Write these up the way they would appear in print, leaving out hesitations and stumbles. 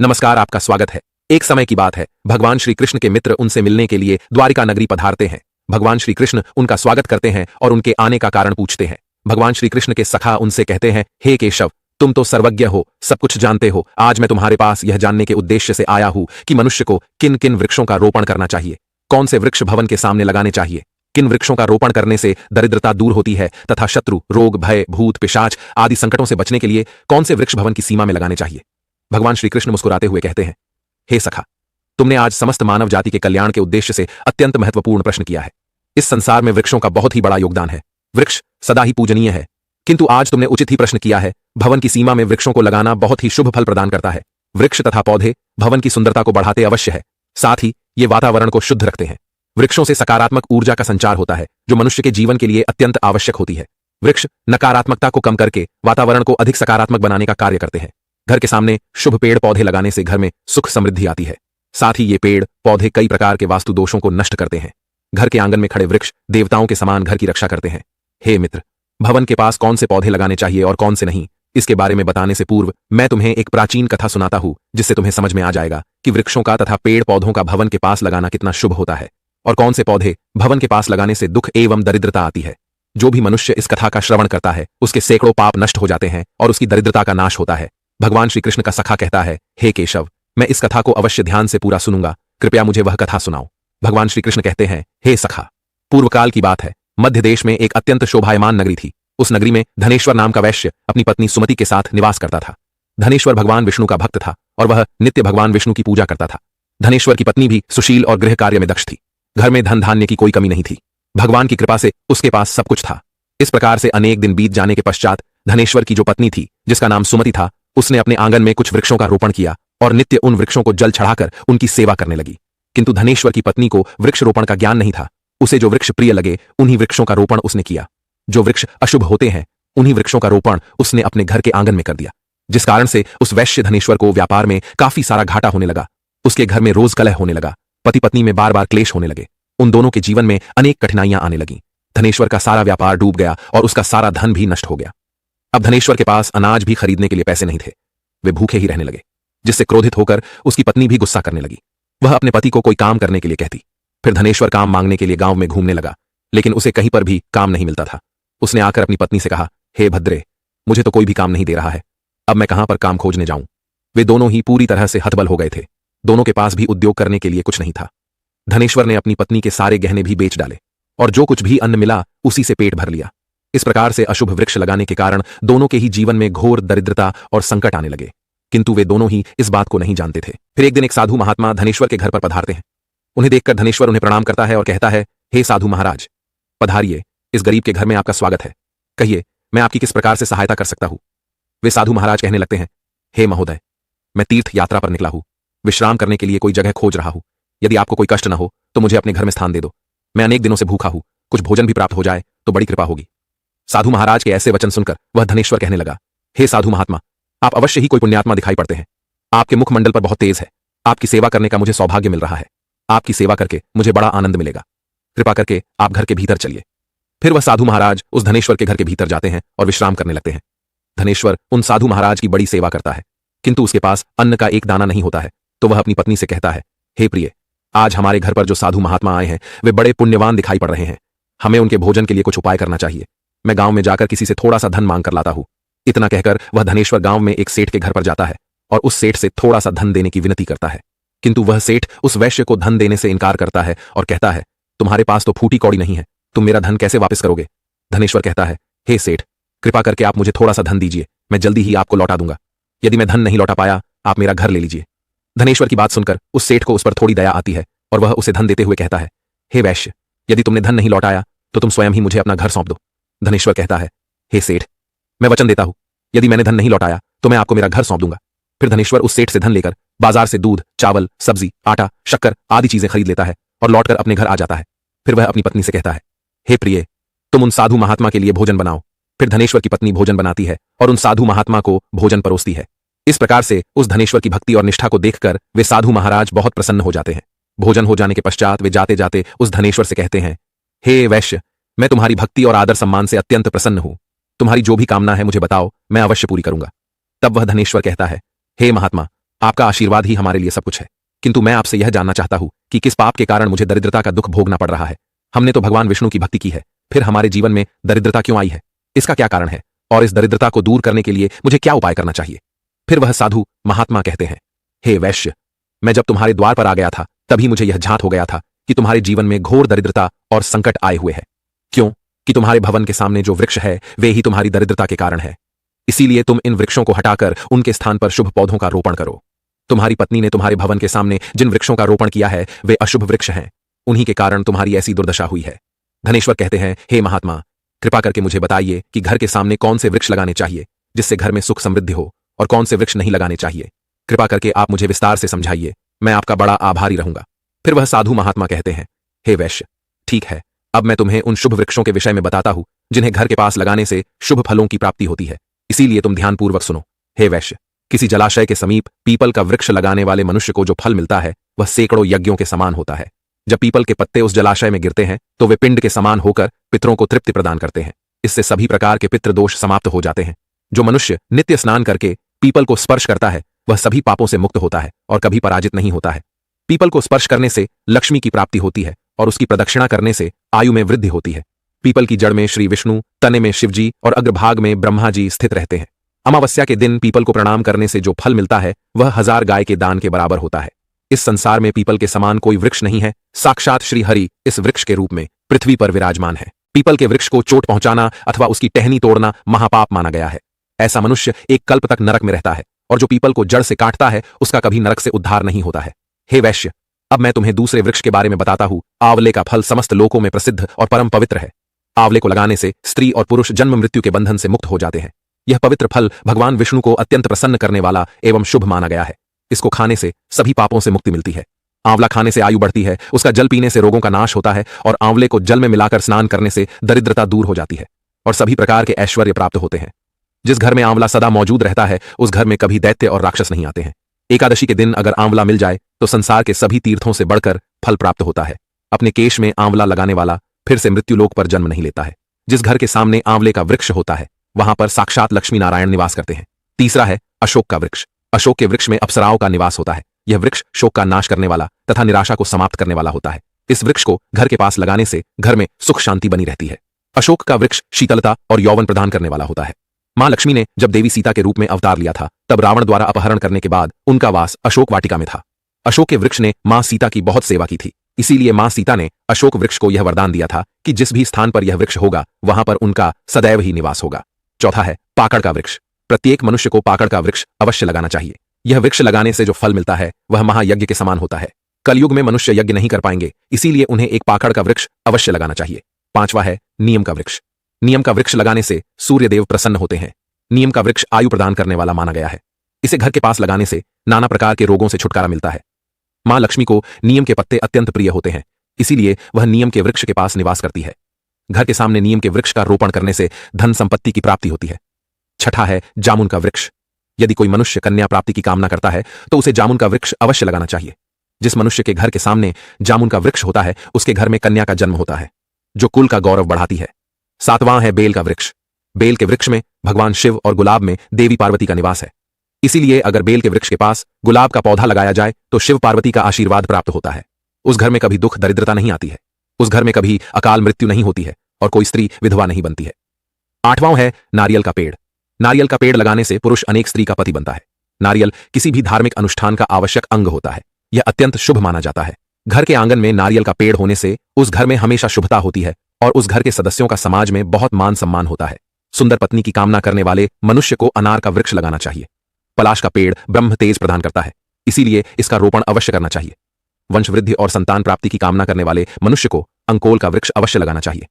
नमस्कार, आपका स्वागत है। एक समय की बात है, भगवान श्री कृष्ण के मित्र उनसे मिलने के लिए द्वारिका नगरी पधारते हैं। भगवान श्री कृष्ण उनका स्वागत करते हैं और उनके आने का कारण पूछते हैं। भगवान श्री कृष्ण के सखा उनसे कहते हैं, हे केशव, तुम तो सर्वज्ञ हो, सब कुछ जानते हो। आज मैं तुम्हारे पास यह जानने के उद्देश्य से आया हूं कि मनुष्य को किन किन वृक्षों का रोपण करना चाहिए, कौन से वृक्ष भवन के सामने लगाने चाहिए, किन वृक्षों का रोपण करने से दरिद्रता दूर होती है तथा शत्रु, रोग, भय, भूत, पिशाच आदि संकटों से बचने के लिए कौन से वृक्ष भवन की सीमा में लगाने चाहिए। भगवान श्री कृष्ण मुस्कुराते हुए कहते हैं, हे सखा, तुमने आज समस्त मानव जाति के कल्याण के उद्देश्य से अत्यंत महत्वपूर्ण प्रश्न किया है। इस संसार में वृक्षों का बहुत ही बड़ा योगदान है। वृक्ष सदा ही पूजनीय है, किंतु आज तुमने उचित ही प्रश्न किया है। भवन की सीमा में वृक्षों को लगाना बहुत ही शुभ फल प्रदान करता है। वृक्ष तथा पौधे भवन की सुंदरता को बढ़ाते अवश्य है, साथ ही ये वातावरण को शुद्ध रखते हैं। वृक्षों से सकारात्मक ऊर्जा का संचार होता है, जो मनुष्य के जीवन के लिए अत्यंत आवश्यक होती है। वृक्ष नकारात्मकता को कम करके वातावरण को अधिक सकारात्मक बनाने का कार्य करते हैं। घर के सामने शुभ पेड़ पौधे लगाने से घर में सुख समृद्धि आती है। साथ ही ये पेड़ पौधे कई प्रकार के वास्तु दोषों को नष्ट करते हैं। घर के आंगन में खड़े वृक्ष देवताओं के समान घर की रक्षा करते हैं। हे मित्र, भवन के पास कौन से पौधे लगाने चाहिए और कौन से नहीं, इसके बारे में बताने से पूर्व मैं तुम्हें एक प्राचीन कथा सुनाता हूं, जिससे तुम्हें समझ में आ जाएगा कि वृक्षों का तथा पेड़ पौधों का भवन के पास लगाना कितना शुभ होता है और कौन से पौधे भवन के पास लगाने से दुख एवं दरिद्रता आती है। जो भी मनुष्य इस कथा का श्रवण करता है, उसके सैकड़ों पाप नष्ट हो जाते हैं और उसकी दरिद्रता का नाश होता है। भगवान श्री कृष्ण का सखा कहता है, हे केशव, मैं इस कथा को अवश्य ध्यान से पूरा सुनूंगा, कृपया मुझे वह कथा सुनाओ। भगवान श्री कृष्ण कहते हैं, हे सखा, पूर्व काल की बात है। मध्य देश में एक अत्यंत शोभायमान नगरी थी। उस नगरी में धनेश्वर नाम का वैश्य अपनी पत्नी सुमति के साथ निवास करता था। धनेश्वर भगवान विष्णु का भक्त था और वह नित्य भगवान विष्णु की पूजा करता था। धनेश्वर की पत्नी भी सुशील और गृह कार्य में दक्ष थी। घर में धन धान्य की कोई कमी नहीं थी। भगवान की कृपा से उसके पास सब कुछ था। इस प्रकार से अनेक दिन बीत जाने के पश्चात धनेश्वर की जो पत्नी थी, जिसका नाम सुमति था, उसने अपने आंगन में कुछ वृक्षों का रोपण किया और नित्य उन वृक्षों को जल चढ़ाकर उनकी सेवा करने लगी। किंतु धनेश्वर की पत्नी को वृक्ष रोपण का ज्ञान नहीं था। उसे जो वृक्ष प्रिय लगे उन्हीं वृक्षों का रोपण उसने किया। जो वृक्ष अशुभ होते हैं उन्हीं वृक्षों का रोपण उसने अपने घर के आंगन में कर दिया, जिस कारण से उस वैश्य धनेश्वर को व्यापार में काफी सारा घाटा होने लगा। उसके घर में रोज कलह होने लगा। पति पत्नी में बार बार क्लेश होने लगे। उन दोनों के जीवन में अनेक कठिनाइयां आने लगीं। धनेश्वर का सारा व्यापार डूब गया और उसका सारा धन भी नष्ट हो गया। अब धनेश्वर के पास अनाज भी खरीदने के लिए पैसे नहीं थे। वे भूखे ही रहने लगे, जिससे क्रोधित होकर उसकी पत्नी भी गुस्सा करने लगी। वह अपने पति को कोई काम करने के लिए कहती। फिर धनेश्वर काम मांगने के लिए गांव में घूमने लगा, लेकिन उसे कहीं पर भी काम नहीं मिलता था। उसने आकर अपनी पत्नी से कहा, हे भद्रे, मुझे तो कोई भी काम नहीं दे रहा है। अब मैं कहां पर काम खोजने जाऊं। वे दोनों ही पूरी तरह से हतबल हो गए थे। दोनों के पास भी उद्योग करने के लिए कुछ नहीं था। धनेश्वर ने अपनी पत्नी के सारे गहने भी बेच डाले और जो कुछ भी अन्न मिला उसी से पेट भर लिया। इस प्रकार से अशुभ वृक्ष लगाने के कारण दोनों के ही जीवन में घोर दरिद्रता और संकट आने लगे, किंतु वे दोनों ही इस बात को नहीं जानते थे। फिर एक दिन एक साधु महात्मा धनेश्वर के घर पर पधारते हैं। उन्हें देखकर धनेश्वर उन्हें प्रणाम करता है और कहता है, हे साधु महाराज, पधारिए, इस गरीब के घर में आपका स्वागत है। कहिए, मैं आपकी किस प्रकार से सहायता कर सकता हूं। वे साधु महाराज कहने लगते हैं, हे महोदय, मैं तीर्थ यात्रा पर निकला हूं, विश्राम करने के लिए कोई जगह खोज रहा हूं। यदि आपको कोई कष्ट न हो तो मुझे अपने घर में स्थान दे दो। मैं अनेक दिनों से भूखा हूं, कुछ भोजन भी प्राप्त हो जाए तो बड़ी कृपा होगी। साधु महाराज के ऐसे वचन सुनकर वह धनेश्वर कहने लगा, हे साधु महात्मा, आप अवश्य ही कोई पुण्यात्मा दिखाई पड़ते हैं। आपके मुखमंडल पर बहुत तेज है। आपकी सेवा करने का मुझे सौभाग्य मिल रहा है। आपकी सेवा करके मुझे बड़ा आनंद मिलेगा। कृपा करके आप घर के भीतर चलिए। फिर वह साधु महाराज उस धनेश्वर के घर के भीतर जाते हैं और विश्राम करने लगते हैं। धनेश्वर उन साधु महाराज की बड़ी सेवा करता है, किंतु उसके पास अन्न का एक दाना नहीं होता है। तो वह अपनी पत्नी से कहता है, हे प्रिय, आज हमारे घर पर जो साधु महात्मा आए हैं वे बड़े पुण्यवान दिखाई पड़ रहे हैं। हमें उनके भोजन के लिए कुछ उपाय करना चाहिए। मैं गांव में जाकर किसी से थोड़ा सा धन मांग कर लाता हूं। इतना कहकर वह धनेश्वर गांव में एक सेठ के घर पर जाता है और उस सेठ से थोड़ा सा धन देने की विनती करता है, किंतु वह सेठ उस वैश्य को धन देने से इनकार करता है और कहता है, तुम्हारे पास तो फूटी कौड़ी नहीं है, तुम मेरा धन कैसे वापस करोगे। धनेश्वर कहता है, हे सेठ, कृपा करके आप मुझे थोड़ा सा धन दीजिए, मैं जल्दी ही आपको लौटा दूंगा। यदि मैं धन नहीं लौटा पाया, आप मेरा घर ले लीजिए। धनेश्वर की बात सुनकर उस सेठ को उस पर थोड़ी दया आती है और वह उसे धन देते हुए कहता है, हे वैश्य, यदि तुमने धन नहीं लौटाया तो तुम स्वयं ही मुझे अपना घर सौंप दो। धनेश्वर कहता है, हे सेठ, मैं वचन देता हूं, यदि मैंने धन नहीं लौटाया तो मैं आपको मेरा घर सौंप दूंगा। फिर धनेश्वर उस सेठ से धन लेकर बाजार से दूध, चावल, सब्जी, आटा, शक्कर आदि चीजें खरीद लेता है और लौटकर अपने घर आ जाता है। फिर वह अपनी पत्नी से कहता है, हे प्रिय, तुम उन साधु महात्मा के लिए भोजन बनाओ। फिर धनेश्वर की पत्नी भोजन बनाती है और उन साधु महात्मा को भोजन परोसती है। इस प्रकार से उस धनेश्वर की भक्ति और निष्ठा को देखकर वे साधु महाराज बहुत प्रसन्न हो जाते हैं। भोजन हो जाने के पश्चात वे जाते जाते उस धनेश्वर से कहते हैं, हे वैश्य, मैं तुम्हारी भक्ति और आदर सम्मान से अत्यंत प्रसन्न हूं। तुम्हारी जो भी कामना है मुझे बताओ, मैं अवश्य पूरी करूंगा। तब वह धनेश्वर कहता है, हे महात्मा, आपका आशीर्वाद ही हमारे लिए सब कुछ है। किंतु मैं आपसे यह जानना चाहता हूं कि किस पाप के कारण मुझे दरिद्रता का दुख भोगना पड़ रहा है। हमने तो भगवान विष्णु की भक्ति की है, फिर हमारे जीवन में दरिद्रता क्यों आई है? इसका क्या कारण है और इस दरिद्रता को दूर करने के लिए मुझे क्या उपाय करना चाहिए? फिर वह साधु महात्मा कहते हैं, हे वैश्य, मैं जब तुम्हारे द्वार पर आ गया था तभी मुझे यह झांत हो गया था कि तुम्हारे जीवन में घोर दरिद्रता और संकट आए हुए हैं। क्यों कि तुम्हारे भवन के सामने जो वृक्ष है वे ही तुम्हारी दरिद्रता के कारण है। इसीलिए तुम इन वृक्षों को हटाकर उनके स्थान पर शुभ पौधों का रोपण करो। तुम्हारी पत्नी ने तुम्हारे भवन के सामने जिन वृक्षों का रोपण किया है वे अशुभ वृक्ष हैं, उन्हीं के कारण तुम्हारी ऐसी दुर्दशा हुई है। धनेश्वर कहते हैं, हे महात्मा, कृपा करके मुझे बताइए कि घर के सामने कौन से वृक्ष लगाने चाहिए जिससे घर में सुख समृद्धि हो, और कौन से वृक्ष नहीं लगाने चाहिए। कृपा करके आप मुझे विस्तार से समझाइए, मैं आपका बड़ा आभारी रहूंगा। फिर वह साधु महात्मा कहते हैं, हे वैश्य, ठीक है, अब मैं तुम्हें उन शुभ वृक्षों के विषय में बताता हूं जिन्हें घर के पास लगाने से शुभ फलों की प्राप्ति होती है। इसीलिए तुम ध्यानपूर्वक सुनो। हे वैश्य, किसी जलाशय के समीप पीपल का वृक्ष लगाने वाले मनुष्य को जो फल मिलता है वह सैकड़ों यज्ञों के समान होता है। जब पीपल के पत्ते उस जलाशय में गिरते हैं तो वे पिंड के समान होकर पितरों को तृप्ति प्रदान करते हैं। इससे सभी प्रकार के पितृदोष समाप्त हो जाते हैं। जो मनुष्य नित्य स्नान करके पीपल को स्पर्श करता है वह सभी पापों से मुक्त होता है और कभी पराजित नहीं होता है। पीपल को स्पर्श करने से लक्ष्मी की प्राप्ति होती है और उसकी प्रदक्षिणा करने से आयु में वृद्धि होती है। पीपल की जड़ में श्री विष्णु, तने में शिवजी और अग्रभाग में ब्रह्मा जी स्थित रहते हैं। अमावस्या के दिन पीपल को प्रणाम करने से जो फल मिलता है वह 1000 गाय के दान के बराबर होता है। इस संसार में पीपल के समान कोई वृक्ष नहीं है। साक्षात श्री हरि इस वृक्ष के रूप में पृथ्वी पर विराजमान है। पीपल के वृक्ष को चोट पहुंचाना अथवा उसकी टहनी तोड़ना महापाप माना गया है। ऐसा मनुष्य एक कल्प तक नरक में रहता है और जो पीपल को जड़ से काटता है उसका कभी नरक से उद्धार नहीं होता है। हे वैश्य, अब मैं तुम्हें दूसरे वृक्ष के बारे में बताता हूं। आंवले का फल समस्त लोकों में प्रसिद्ध और परम पवित्र है। आंवले को लगाने से स्त्री और पुरुष जन्म मृत्यु के बंधन से मुक्त हो जाते हैं। यह पवित्र फल भगवान विष्णु को अत्यंत प्रसन्न करने वाला एवं शुभ माना गया है। इसको खाने से सभी पापों से मुक्ति मिलती है। आंवला खाने से आयु बढ़ती है, उसका जल पीने से रोगों का नाश होता है और आंवले को जल में मिलाकर स्नान करने से दरिद्रता दूर हो जाती है और सभी प्रकार के ऐश्वर्य प्राप्त होते हैं। जिस घर में आंवला सदा मौजूद रहता है उस घर में कभी दैत्य और राक्षस नहीं आते हैं। एकादशी के दिन अगर आंवला मिल जाए तो संसार के सभी तीर्थों से बढ़कर फल प्राप्त होता है। अपने केश में आंवला लगाने वाला फिर से मृत्युलोक पर जन्म नहीं लेता है। जिस घर के सामने आंवले का वृक्ष होता है वहां पर साक्षात लक्ष्मी नारायण निवास करते हैं। तीसरा है अशोक का वृक्ष। अशोक के वृक्ष में अप्सराओं का निवास होता है। यह वृक्ष शोक का नाश करने वाला तथा निराशा को समाप्त करने वाला होता है। इस वृक्ष को घर के पास लगाने से घर में सुख शांति बनी रहती है। अशोक का वृक्ष शीतलता और यौवन प्रदान करने वाला होता है। मां लक्ष्मी ने जब देवी सीता के रूप में अवतार लिया था तब रावण द्वारा अपहरण करने के बाद उनका वास अशोक वाटिका में था। अशोक के वृक्ष ने मां सीता की बहुत सेवा की थी। इसीलिए मां सीता ने अशोक वृक्ष को यह वरदान दिया था कि जिस भी स्थान पर यह वृक्ष होगा वहां पर उनका सदैव ही निवास होगा। चौथा है पाकड़ का वृक्ष। प्रत्येक मनुष्य को पाकड़ का वृक्ष अवश्य लगाना चाहिए। यह वृक्ष लगाने से जो फल मिलता है वह महायज्ञ के समान होता है। कलयुग में मनुष्य यज्ञ नहीं कर पाएंगे, इसीलिए उन्हें एक पाकड़ का वृक्ष अवश्य लगाना चाहिए। पांचवा है नीम का वृक्ष। नीम का वृक्ष लगाने से सूर्यदेव प्रसन्न होते हैं। नीम का वृक्ष आयु प्रदान करने वाला माना गया है। इसे घर के पास लगाने से नाना प्रकार के रोगों से छुटकारा मिलता है। मां लक्ष्मी को नीम के पत्ते अत्यंत प्रिय होते हैं, इसीलिए वह नीम के वृक्ष के पास निवास करती है। घर के सामने नीम के वृक्ष का रोपण करने से धन संपत्ति की प्राप्ति होती है। छठा है जामुन का वृक्ष। यदि कोई मनुष्य कन्या प्राप्ति की कामना करता है तो उसे जामुन का वृक्ष अवश्य लगाना चाहिए। जिस मनुष्य के घर के सामने जामुन का वृक्ष होता है उसके घर में कन्या का जन्म होता है, जो कुल का गौरव बढ़ाती है। सातवां है बेल का वृक्ष। बेल के वृक्ष में भगवान शिव और गुलाब में देवी पार्वती का निवास है। इसीलिए अगर बेल के वृक्ष के पास गुलाब का पौधा लगाया जाए तो शिव पार्वती का आशीर्वाद प्राप्त होता है। उस घर में कभी दुख दरिद्रता नहीं आती है। उस घर में कभी अकाल मृत्यु नहीं होती है और कोई स्त्री विधवा नहीं बनती है। आठवां है नारियल का पेड़। नारियल का पेड़ लगाने से पुरुष अनेक स्त्री का पति बनता है। नारियल किसी भी धार्मिक अनुष्ठान का आवश्यक अंग होता है। यह अत्यंत शुभ माना जाता है। घर के आंगन में नारियल का पेड़ होने से उस घर में हमेशा शुभता होती है और उस घर के सदस्यों का समाज में बहुत मान सम्मान होता है। सुंदर पत्नी की कामना करने वाले मनुष्य को अनार का वृक्ष लगाना चाहिए। पलाश का पेड़ ब्रह्म तेज प्रदान करता है, इसीलिए इसका रोपण अवश्य करना चाहिए। वंश वृद्धि और संतान प्राप्ति की कामना करने वाले मनुष्य को अंकोल का वृक्ष अवश्य लगाना चाहिए।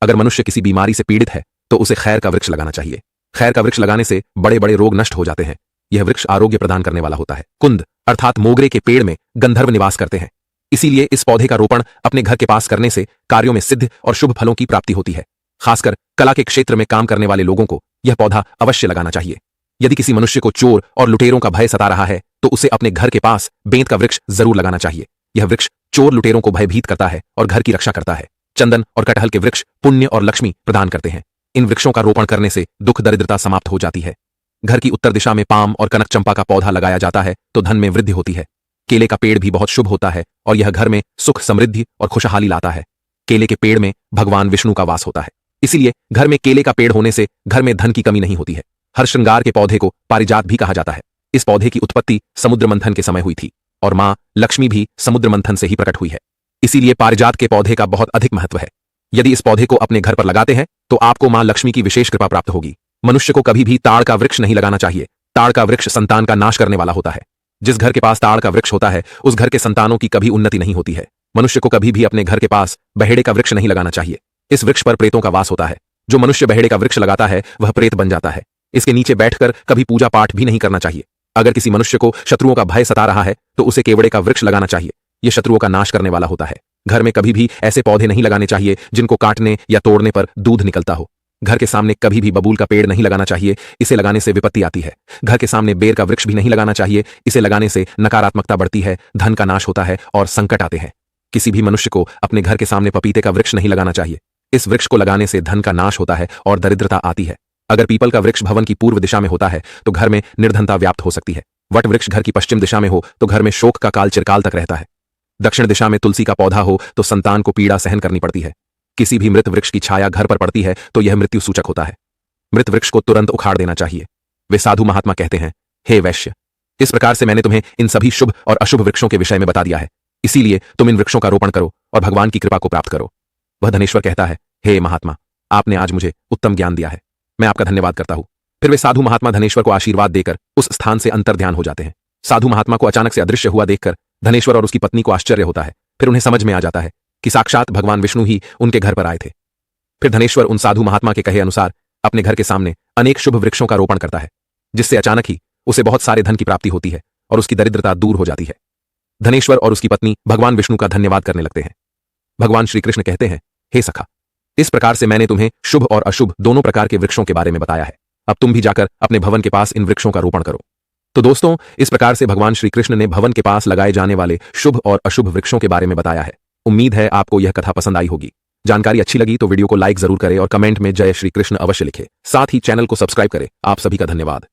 अगर मनुष्य किसी बीमारी से पीड़ित है तो उसे खैर का वृक्ष लगाना चाहिए। खैर का वृक्ष लगाने से बड़े बड़े रोग नष्ट हो जाते हैं। यह वृक्ष आरोग्य प्रदान करने वाला होता है। कुंद अर्थात मोगरे के पेड़ में गंधर्व निवास करते हैं, इसीलिए इस पौधे का रोपण अपने घर के पास करने से कार्यों में सिद्ध और शुभ फलों की प्राप्ति होती है। खासकर कला के क्षेत्र में काम करने वाले लोगों को यह पौधा अवश्य लगाना चाहिए। यदि किसी मनुष्य को चोर और लुटेरों का भय सता रहा है तो उसे अपने घर के पास बेंत का वृक्ष जरूर लगाना चाहिए। यह वृक्ष चोर लुटेरों को भयभीत करता है और घर की रक्षा करता है। चंदन और कटहल के वृक्ष पुण्य और लक्ष्मी प्रदान करते हैं। इन वृक्षों का रोपण करने से दुख दरिद्रता समाप्त हो जाती है। घर की उत्तर दिशा में पाम और कनक चंपा का पौधा लगाया जाता है तो धन में वृद्धि होती है। केले का पेड़ भी बहुत शुभ होता है और यह घर में सुख, समृद्धि और खुशहाली लाता है। केले के पेड़ में भगवान विष्णु का वास होता है, इसीलिए घर में केले का पेड़ होने से घर में धन की कमी नहीं होती है। हर श्रृंगार के पौधे को पारिजात भी कहा जाता है। इस पौधे की उत्पत्ति समुद्र मंथन के समय हुई थी और मां लक्ष्मी भी समुद्र मंथन से ही प्रकट हुई है, इसीलिए पारिजात के पौधे का बहुत अधिक महत्व है। यदि इस पौधे को अपने घर पर लगाते हैं तो आपको मां लक्ष्मी की विशेष कृपा प्राप्त होगी। मनुष्य को कभी भी ताड़ का वृक्ष नहीं लगाना चाहिए। ताड़ का वृक्ष संतान का नाश करने वाला होता है। जिस घर के पास ताड़ का वृक्ष होता है उस घर के संतानों की कभी उन्नति नहीं होती है। मनुष्य को कभी भी अपने घर के पास बहेड़े का वृक्ष नहीं लगाना चाहिए। इस वृक्ष पर प्रेतों का वास होता है। जो मनुष्य बहेड़े का वृक्ष लगाता है वह प्रेत बन जाता है। इसके नीचे बैठकर कभी पूजा पाठ भी नहीं करना चाहिए। अगर किसी मनुष्य को शत्रुओं का भय सता रहा है तो उसे केवड़े का वृक्ष लगाना चाहिए। यह शत्रुओं का नाश करने वाला होता है। घर में कभी भी ऐसे पौधे नहीं लगाने चाहिए जिनको काटने या तोड़ने पर दूध निकलता हो। घर के सामने कभी भी बबूल का पेड़ नहीं लगाना चाहिए, इसे लगाने से विपत्ति आती है। घर के सामने बेर का वृक्ष भी नहीं लगाना चाहिए, इसे लगाने से नकारात्मकता बढ़ती है, धन का नाश होता है और संकट आते हैं। किसी भी मनुष्य को अपने घर के सामने पपीते का वृक्ष नहीं लगाना चाहिए। इस वृक्ष को लगाने से धन का नाश होता है और दरिद्रता आती है। अगर पीपल का वृक्ष भवन की पूर्व दिशा में होता है तो घर में निर्धनता व्याप्त हो सकती है। वट वृक्ष घर की पश्चिम दिशा में हो तो घर में शोक का काल चिरकाल तक रहता है। दक्षिण दिशा में तुलसी का पौधा हो तो संतान को पीड़ा सहन करनी पड़ती है। किसी भी मृत वृक्ष की छाया घर पर पड़ती है तो यह मृत्यु सूचक होता है। मृत वृक्ष को तुरंत उखाड़ देना चाहिए। वे साधु महात्मा कहते हैं, हे वैश्य, इस प्रकार से मैंने तुम्हें इन सभी शुभ और अशुभ वृक्षों के विषय में बता दिया है, इसीलिए तुम इन वृक्षों का रोपण करो और भगवान की कृपा को प्राप्त करो। वह धनेश्वर कहता है, हे महात्मा, आपने आज मुझे उत्तम ज्ञान दिया है, मैं आपका धन्यवाद करता हूं। फिर वे साधु महात्मा धनेश्वर को आशीर्वाद देकर उस स्थान से अंतर्ध्यान हो जाते हैं। साधु महात्मा को अचानक से अदृश्य हुआ देखकर धनेश्वर और उसकी पत्नी को आश्चर्य होता है। फिर उन्हें समझ में आ जाता है कि साक्षात भगवान विष्णु ही उनके घर पर आए थे। फिर धनेश्वर उन साधु महात्मा के कहे अनुसार अपने घर के सामने अनेक शुभ वृक्षों का रोपण करता है, जिससे अचानक ही उसे बहुत सारे धन की प्राप्ति होती है और उसकी दरिद्रता दूर हो जाती है। धनेश्वर और उसकी पत्नी भगवान विष्णु का धन्यवाद करने लगते हैं। भगवान श्री कृष्ण कहते हैं, हे सखा, इस प्रकार से मैंने तुम्हें शुभ और अशुभ दोनों प्रकार के वृक्षों के बारे में बताया है। अब तुम भी जाकर अपने भवन के पास इन वृक्षों का रोपण करो। तो दोस्तों, इस प्रकार से भगवान श्री कृष्ण ने भवन के पास लगाए जाने वाले शुभ और अशुभ वृक्षों के बारे में बताया है। उम्मीद है आपको यह कथा पसंद आई होगी। जानकारी अच्छी लगी तो वीडियो को लाइक जरूर करें और कमेंट में जय श्री कृष्ण अवश्य लिखें। साथ ही चैनल को सब्सक्राइब करें। आप सभी का धन्यवाद।